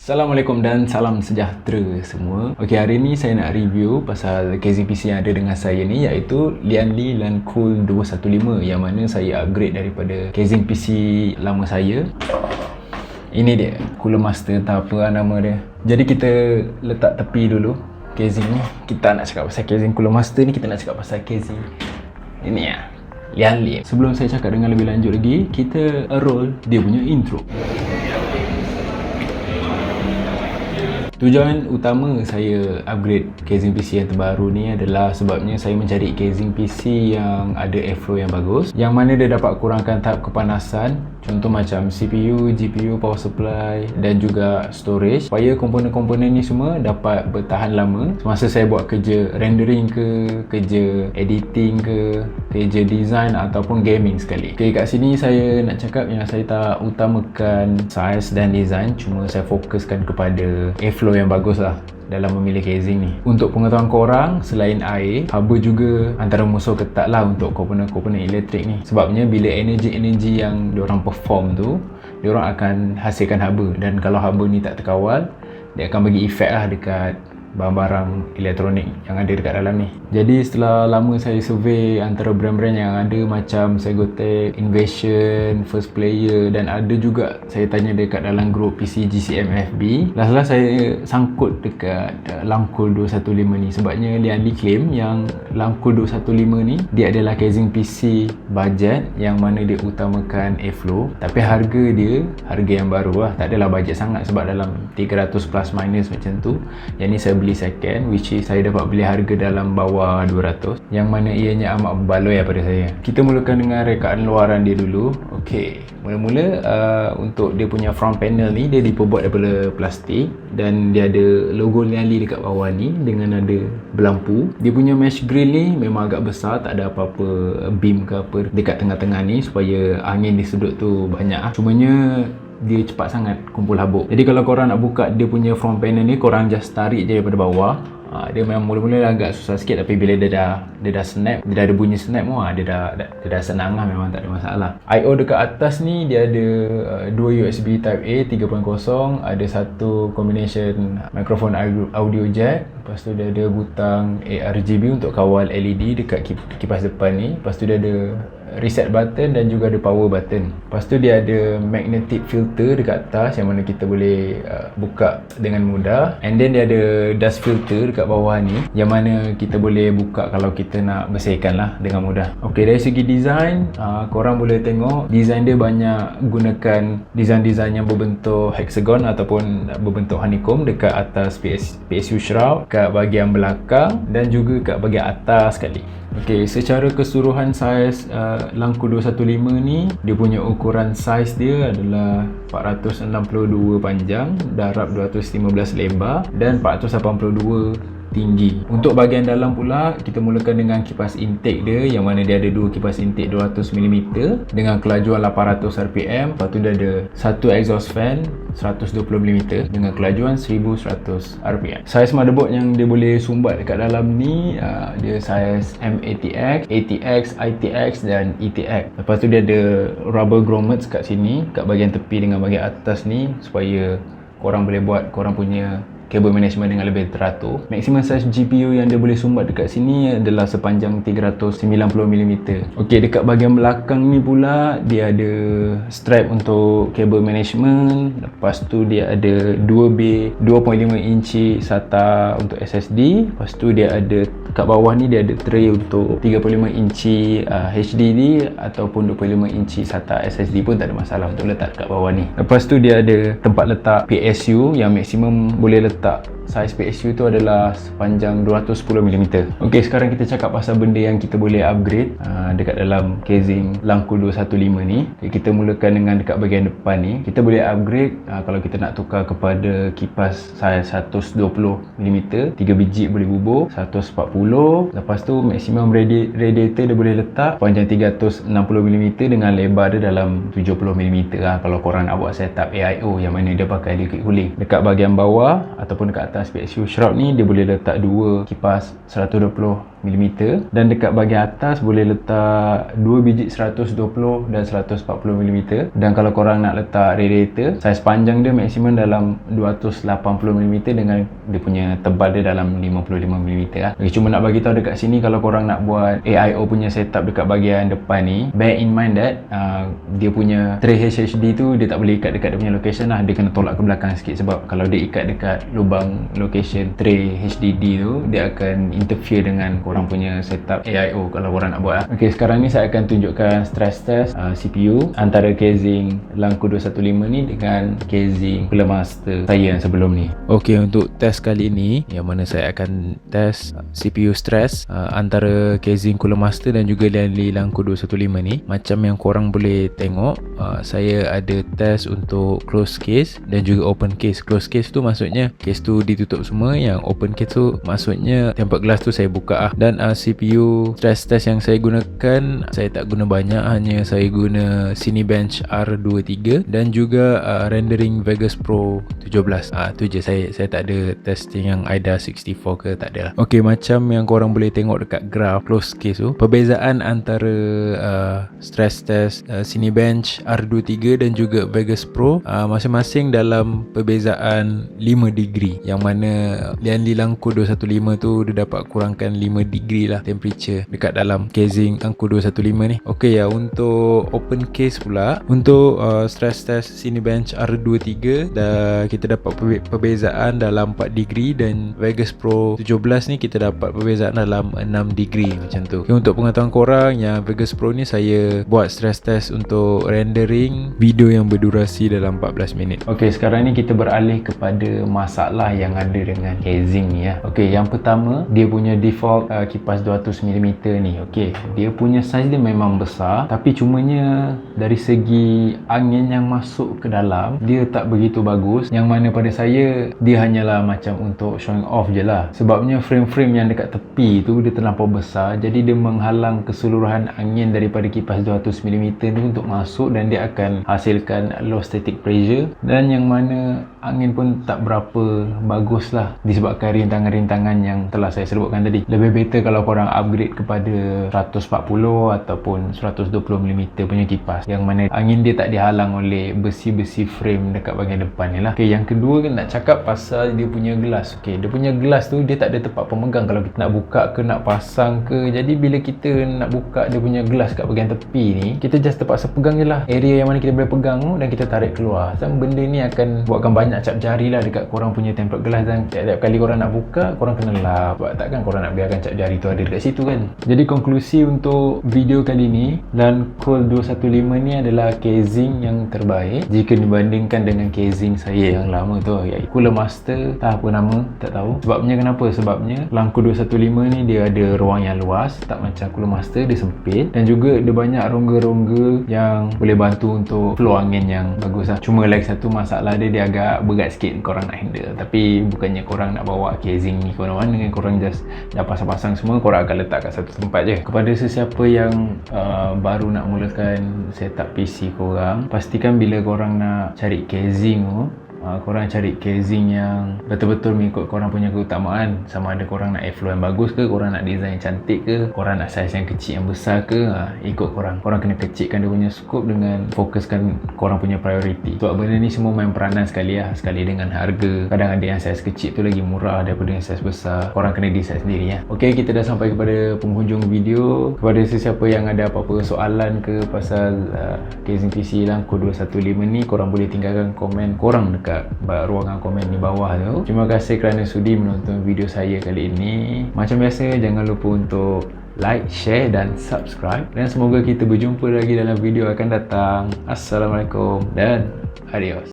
Assalamualaikum dan salam sejahtera semua. Okey, hari ni saya nak review pasal casing PC yang ada dengan saya ni, iaitu Lianli Lancool 215 yang mana saya upgrade daripada casing PC lama saya. Ini dia, Cooler Master atau apa nama dia. Jadi kita letak tepi dulu casing ni. Kita nak cakap pasal casing Cooler Master ni, kita nak cakap pasal casing ini ya, Lianli. Sebelum saya cakap dengan lebih lanjut lagi, kita roll dia punya intro. Tujuan utama saya upgrade casing PC yang terbaru ni adalah sebabnya saya mencari casing PC yang ada airflow yang bagus, yang mana dia dapat kurangkan tahap kepanasan, contoh macam CPU, GPU, power supply dan juga storage, supaya komponen-komponen ni semua dapat bertahan lama semasa saya buat kerja rendering ke, kerja editing ke, kerja design ataupun gaming sekali. Okay, kat sini saya nak cakap yang saya tak utamakan size dan design, cuma saya fokuskan kepada airflow yang bagus lah dalam memilih casing ni. Untuk pengetahuan korang, selain air, haba juga antara musuh ketat lah untuk komponen-komponen elektrik ni. Sebabnya bila energi-energi yang diorang perform tu, diorang akan hasilkan haba, dan kalau haba ni tak terkawal, dia akan bagi efek lah dekat barang-barang elektronik yang ada dekat dalam ni. Jadi setelah lama saya survey antara brand-brand yang ada macam Segotech, Invasion, First Player, dan ada juga saya tanya dekat dalam grup PC GCM FB. Last saya sangkut dekat Lancool 215 ni, sebabnya Lianli claim yang Lancool 215 ni dia adalah casing PC budget yang mana dia utamakan airflow, tapi harga dia harga yang baru lah, tak adalah budget sangat, sebab dalam 300 plus minus macam tu. Yang ni saya beli second, which is saya dapat beli harga dalam bawah 200, yang mana ianya amat berbaloi daripada saya. Kita mulakan dengan rekaan luaran dia dulu. Okey, mula-mula untuk dia punya front panel ni, dia diperbuat daripada plastik dan dia ada logo Lianli dekat bawah ni dengan ada berlampu. Dia punya mesh grill ni memang agak besar, tak ada apa-apa beam ke apa dekat tengah-tengah ni supaya angin di sudut tu banyak. Cumanya dia cepat sangat kumpul habuk. Jadi kalau korang nak buka dia punya front panel ni, korang just tarik je daripada bawah. Dia memang mula-mula agak susah sikit, tapi bila dia dah snap, dia dah ada bunyi snap, dia dah senang lah, memang tak ada masalah. I/O dekat atas ni dia ada dua USB Type A 3.0, ada satu combination microphone audio jack, lepas tu dia ada butang ARGB untuk kawal LED dekat kipas depan ni, lepas tu dia ada reset button dan juga ada power button. Lepas tu dia ada magnetic filter dekat atas yang mana kita boleh buka dengan mudah, and then dia ada dust filter dekat bawah ni yang mana kita boleh buka kalau kita nak bersihkan lah dengan mudah. Ok, dari segi design, korang boleh tengok design dia banyak gunakan design-design yang berbentuk hexagon ataupun berbentuk honeycomb dekat atas PSU shroud, kat bahagian belakang dan juga kat bahagian atas sekali. Ok, secara keseluruhan saiz Lancool 215 ni, dia punya ukuran saiz dia adalah 462 panjang, darab 215 lebar dan 482 tinggi. Untuk bahagian dalam pula, kita mulakan dengan kipas intake dia, yang mana dia ada dua kipas intake 200mm dengan kelajuan 800 rpm. Lepas tu dia ada satu exhaust fan 120mm dengan kelajuan 1100 rpm. Saiz motherboard yang dia boleh sumbat dekat dalam ni, dia saiz M-ATX, ATX, ITX dan ETX. Lepas tu dia ada rubber grommets kat sini, kat bahagian tepi dengan bahagian atas ni, supaya korang boleh buat korang punya kabel management dengan lebih teratur. Maximum size GPU yang dia boleh sumbat dekat sini adalah sepanjang 390mm. Ok, dekat bahagian belakang ni pula dia ada strap untuk kabel management. Lepas tu dia ada 2B 2.5 inci SATA untuk SSD. Lepas tu dia ada kat bawah ni dia ada tray untuk 35 inci HDD ataupun 25 inci SATA SSD pun tak ada masalah untuk letak kat bawah ni. Lepas tu dia ada tempat letak PSU yang maksimum boleh letak saiz PSU tu adalah sepanjang 210mm. Ok, sekarang kita cakap pasal benda yang kita boleh upgrade dekat dalam casing Lancool 215 ni. Okay, kita mulakan dengan dekat bahagian depan ni. Kita boleh upgrade kalau kita nak tukar kepada kipas saiz 120mm, 3 biji boleh bubuh, 140. Lepas tu maksimum radiator dia boleh letak panjang 360mm dengan lebar dia dalam 70mm lah, kalau korang nak buat setup AIO yang mana dia pakai liquid cooling. Dekat bahagian bawah ataupun dekat atas PSU shroud ni, dia boleh letak dua kipas 120mm mm, dan dekat bahagian atas boleh letak 2 biji 120 dan 140 mm. Dan kalau korang nak letak radiator, saiz panjang dia maksimum dalam 280 mm dengan dia punya tebal dia dalam 55 mm lah. Okay, cuma nak bagi tahu dekat sini, kalau korang nak buat AIO punya setup dekat bahagian depan ni, bear in mind that dia punya tray HHD tu dia tak boleh ikat dekat dia punya location lah. Dia kena tolak ke belakang sikit, sebab kalau dia ikat dekat lubang location tray HDD tu, dia akan interfere dengan korang punya setup AIO kalau korang nak buat lah. Okay, sekarang ni saya akan tunjukkan stress test CPU antara casing Langku 215 ni dengan casing Cooler Master saya yang sebelum ni. Okay, untuk test kali ni yang mana saya akan test CPU stress antara casing Cooler Master dan juga Lianli Langku 215 ni. Macam yang korang boleh tengok, saya ada test untuk close case dan juga open case. Close case tu maksudnya case tu ditutup semua, yang open case tu maksudnya tempered glass tu saya buka lah. Dan CPU stress test yang saya gunakan, saya tak guna banyak, hanya saya guna Cinebench R23 dan juga rendering Vegas Pro 17. Tu je, saya tak ada testing yang IDA 64 ke, tak ada lah. Okay, macam yang korang boleh tengok dekat graph close case tu, perbezaan antara stress test Cinebench R23 dan juga Vegas Pro masing-masing dalam perbezaan 5 degree, yang mana Lianli Langku 215 tu dia dapat kurangkan 5 degree lah temperature dekat dalam casing Langku 215 ni. Okay ya, untuk open case pula, untuk stress test Cinebench R23 kita dapat perbezaan dalam 4 degree, dan Vegas Pro 17 ni kita dapat perbezaan dalam 6 degree macam tu. Okay, untuk pengetahuan korang, yang Vegas Pro ni saya buat stress test untuk rendering video yang berdurasi dalam 14 minit. Okay, sekarang ni kita beralih kepada masalah yang ada dengan casing ni ya. Okay, yang pertama, dia punya default kipas 200mm ni. Okay, dia punya size dia memang besar, tapi cumanya dari segi angin yang masuk ke dalam, dia tak begitu bagus. Yang mana pada saya, dia hanyalah macam untuk showing off je lah. Sebabnya frame-frame yang dekat tepi tu dia terlampau besar, jadi dia menghalang keseluruhan angin daripada kipas 200mm tu untuk masuk, dan dia akan hasilkan low static pressure, dan yang mana angin pun tak berapa bagus lah disebabkan rintangan-rintangan yang telah saya sebutkan tadi. Lebih better kalau korang upgrade kepada 140 ataupun 120mm punya kipas, yang mana angin dia tak dihalang oleh besi-besi frame dekat bahagian depan ni lah. Okay, yang kedua kan nak cakap pasal dia punya gelas. Okay, dia punya gelas tu dia tak ada tempat pemegang kalau kita nak buka ke nak pasang ke. Jadi bila kita nak buka dia punya gelas kat bahagian tepi ni, kita just terpaksa pegang je lah area yang mana kita boleh pegang tu, dan kita tarik keluar. So, benda ni akan buatkan banyak cap jari lah dekat korang punya tempered glass, dan tiap-tiap kali korang nak buka, korang kena lap. Sebab takkan korang nak biarkan cap jari tu ada dekat situ kan. Jadi konklusi untuk video kali ni, Langku 215 ni adalah casing yang terbaik jika dibandingkan dengan casing saya yang lama tu, iaitu Cooler Master, tak apa nama, tak tahu. Sebabnya kenapa? Sebabnya Langku 215 ni dia ada ruang yang luas, tak macam Cooler Master dia sempit, dan juga dia banyak rongga-rongga yang boleh bantu untuk flow angin yang bagus lah. Cuma lagi satu masalah dia agak berat sikit korang nak handle. Tapi bukannya korang nak bawa casing ni ke mana-mana, korang just dah pasang-pasang semua, korang akan letak kat satu tempat je. Kepada sesiapa yang baru nak mulakan setup PC korang, pastikan bila korang nak cari casing tu, korang cari casing yang betul-betul mengikut korang punya keutamaan. Sama ada korang nak airflow yang bagus ke, korang nak design yang cantik ke, korang nak saiz yang kecil yang besar ke, ikut korang. Korang kena kecilkan dia punya scope dengan fokuskan korang punya priority. Sebab benda ni semua main peranan sekali lah, sekali dengan harga. Kadang ada yang saiz kecil tu lagi murah daripada yang saiz besar. Korang kena decide sendiri ya. Okay, kita dah sampai kepada penghujung video. Kepada sesiapa yang ada apa-apa soalan ke pasal casing PC Langku 215 ni, korang boleh tinggalkan komen korang dekat ruangan komen di bawah tu. Terima kasih kerana sudi menonton video saya kali ini. Macam biasa, jangan lupa untuk like, share dan subscribe, dan semoga kita berjumpa lagi dalam video akan datang. Assalamualaikum dan adios.